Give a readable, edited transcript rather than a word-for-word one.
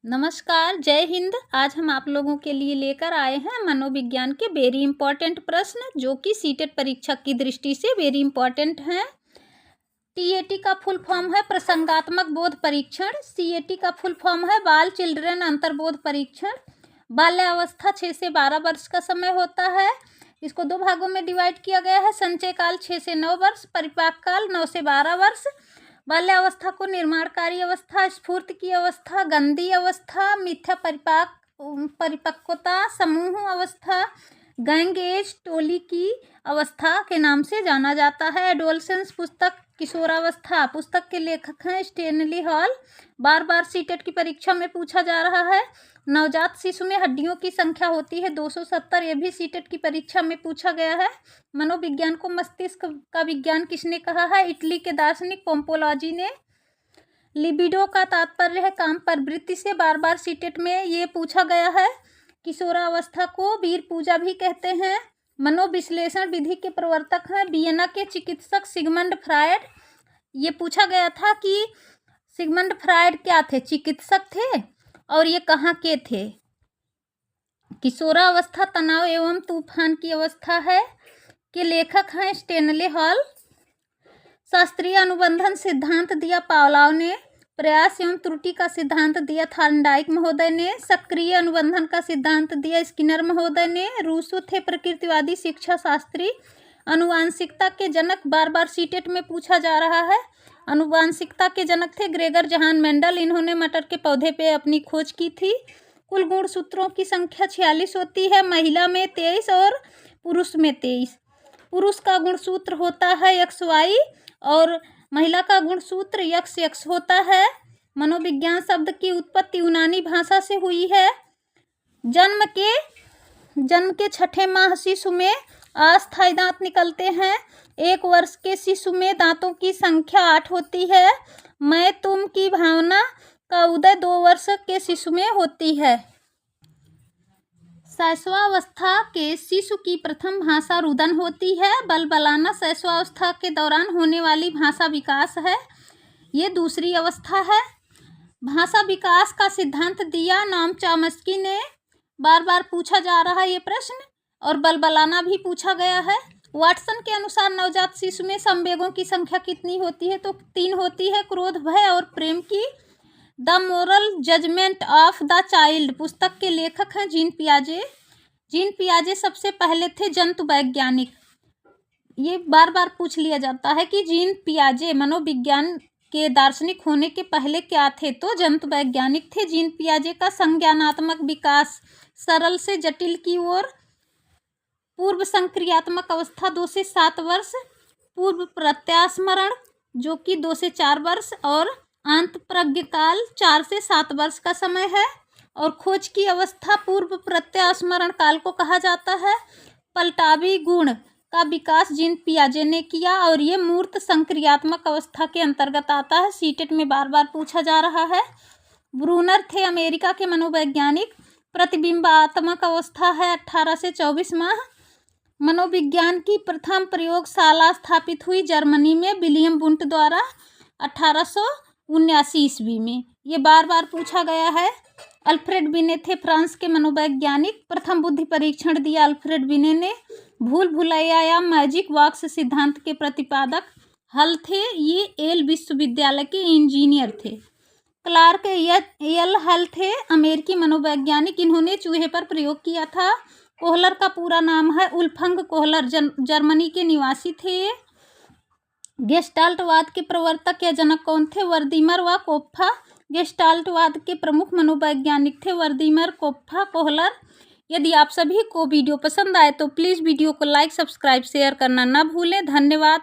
नमस्कार, जय हिंद। आज हम आप लोगों के लिए लेकर आए हैं मनोविज्ञान के वेरी इंपॉर्टेंट प्रश्न जो कि सीटेट परीक्षा की दृष्टि से वेरी इंपॉर्टेंट हैं। टीएटी का फुल फॉर्म है प्रसंगात्मक बोध परीक्षण। सीएटी का फुल फॉर्म है बाल चिल्ड्रन अंतर्बोध परीक्षण। बाल्यावस्था 6 से 12 वर्ष का समय होता है। इसको 2 भागों में डिवाइड किया गया है। संचय काल 6 से 9 वर्ष, परिपाक काल 9 से 12 वर्ष। बाल्यावस्था को निर्माणकारी अवस्था, स्फूर्त की अवस्था, गंदी अवस्था, मिथ्या परिपक्वता, समूह अवस्था, गैंग एज, टोली की अवस्था के नाम से जाना जाता है। एडोलसेंस पुस्तक किशोरावस्था पुस्तक के लेखक हैं स्टेनली हॉल। बार बार सीटेट की परीक्षा में पूछा जा रहा है। नवजात शिशु में हड्डियों की संख्या होती है 270। ये भी सीटेट की परीक्षा में पूछा गया है। मनोविज्ञान को मस्तिष्क का विज्ञान किसने कहा है? इटली के दार्शनिक पोम्पोलॉजी ने। लिबिडो का तात्पर्य है काम प्रवृत्ति से। बार बार सीटेट में ये पूछा गया है। किशोरावस्था को वीर पूजा भी कहते हैं। मनोविश्लेषण विधि के प्रवर्तक हैं वियना के चिकित्सक सिगमंड फ्रायड। ये पूछा गया था कि सिगमंड फ्रायड क्या थे? चिकित्सक थे और ये कहाँ के थे? किशोरावस्था तनाव एवं तूफान की अवस्था है के लेखक हैं स्टेनले हॉल। शास्त्रीय अनुबंधन सिद्धांत दिया पावलाव ने। प्रयास एवं त्रुटि का सिद्धांत दिया थार्नडाइक महोदय ने। सक्रिय अनुबंधन का सिद्धांत दिया स्किनर महोदय ने। रूसो थे प्रकृतिवादी शिक्षा शास्त्री। अनुवांशिकता के जनक बार बार सीटेट में पूछा जा रहा है। अनुवांशिकता के जनक थे ग्रेगर जहान मेंडल। इन्होंने मटर के पौधे पे अपनी खोज की थी। कुल गुणसूत्रों की संख्या 46 होती है। महिला में 23 और पुरुष में 23। पुरुष का गुणसूत्र होता है XY और महिला का गुणसूत्र XX होता है। मनोविज्ञान शब्द की उत्पत्ति यूनानी भाषा से हुई है। जन्म के 6ठे माह शिशु में अस्थायी दांत निकलते हैं। 1 वर्ष के शिशु में दांतों की संख्या 8 होती है। मैं तुम की भावना का उदय 2 वर्ष के शिशु में होती है। शैशवावस्था के शिशु की प्रथम भाषा रुदन होती है। बलबलाना शैशवावस्था के दौरान होने वाली भाषा विकास है। ये दूसरी अवस्था है। भाषा विकास का सिद्धांत दिया नॉम चॉम्स्की ने। बार बार पूछा जा रहा है ये प्रश्न और बलबलाना भी पूछा गया है। वाटसन के अनुसार नवजात शिशु में संवेगों की संख्या कितनी होती है? तो 3 होती है। क्रोध, भय और प्रेम की। The moral judgement of the child पुस्तक के लेखक हैं जीन पियाजे। जीन पियाजे सबसे पहले थे जंतु वैज्ञानिक। ये बार बार पूछ लिया जाता है कि जीन पियाजे मनोविज्ञान के दार्शनिक होने के पहले क्या थे? तो जंतु वैज्ञानिक थे। जीन पियाजे का संज्ञानात्मक विकास सरल से जटिल की ओर। पूर्व संक्रियात्मक अवस्था 2 से 7 वर्ष। पूर्व प्रत्यास्मरण जो कि 2 से 4 वर्ष और अंत प्रज्ञकाल 4 से 7 वर्ष का समय है। और खोज की अवस्था पूर्व प्रत्यास्मरण काल को कहा जाता है। पलटावी गुण का विकास जीन पियाजे ने किया और ये मूर्त संक्रियात्मक अवस्था के अंतर्गत आता है। सीटेट में बार बार पूछा जा रहा है। ब्रूनर थे अमेरिका के मनोवैज्ञानिक। प्रतिबिंबात्मक अवस्था है 18 से 24 माह। मनोविज्ञान की प्रथम प्रयोगशाला स्थापित हुई जर्मनी में विलियम वुंट द्वारा 1879 ईस्वी में। ये बार बार पूछा गया है। अल्फ्रेड बिने थे फ्रांस के मनोवैज्ञानिक। प्रथम बुद्धि परीक्षण दिया अल्फ्रेड बिने ने। भूल भुलैया या मैजिक बॉक्स सिद्धांत के प्रतिपादक हल थे। ये येल विश्वविद्यालय के इंजीनियर थे। क्लार्क एल हल थे अमेरिकी मनोवैज्ञानिक। इन्होंने चूहे पर प्रयोग किया था। कोहलर का पूरा नाम है उल्फंग कोहलर। जर्मनी के निवासी थे। गेस्टाल्टवाद के प्रवर्तक या जनक कौन थे? वर्दीमर व कोप्फा। गेस्टाल्टवाद के प्रमुख मनोवैज्ञानिक थे वर्दीमर, कोप्फा, कोहलर। यदि आप सभी को वीडियो पसंद आए तो प्लीज़ वीडियो को लाइक, सब्सक्राइब, शेयर करना न भूलें। धन्यवाद।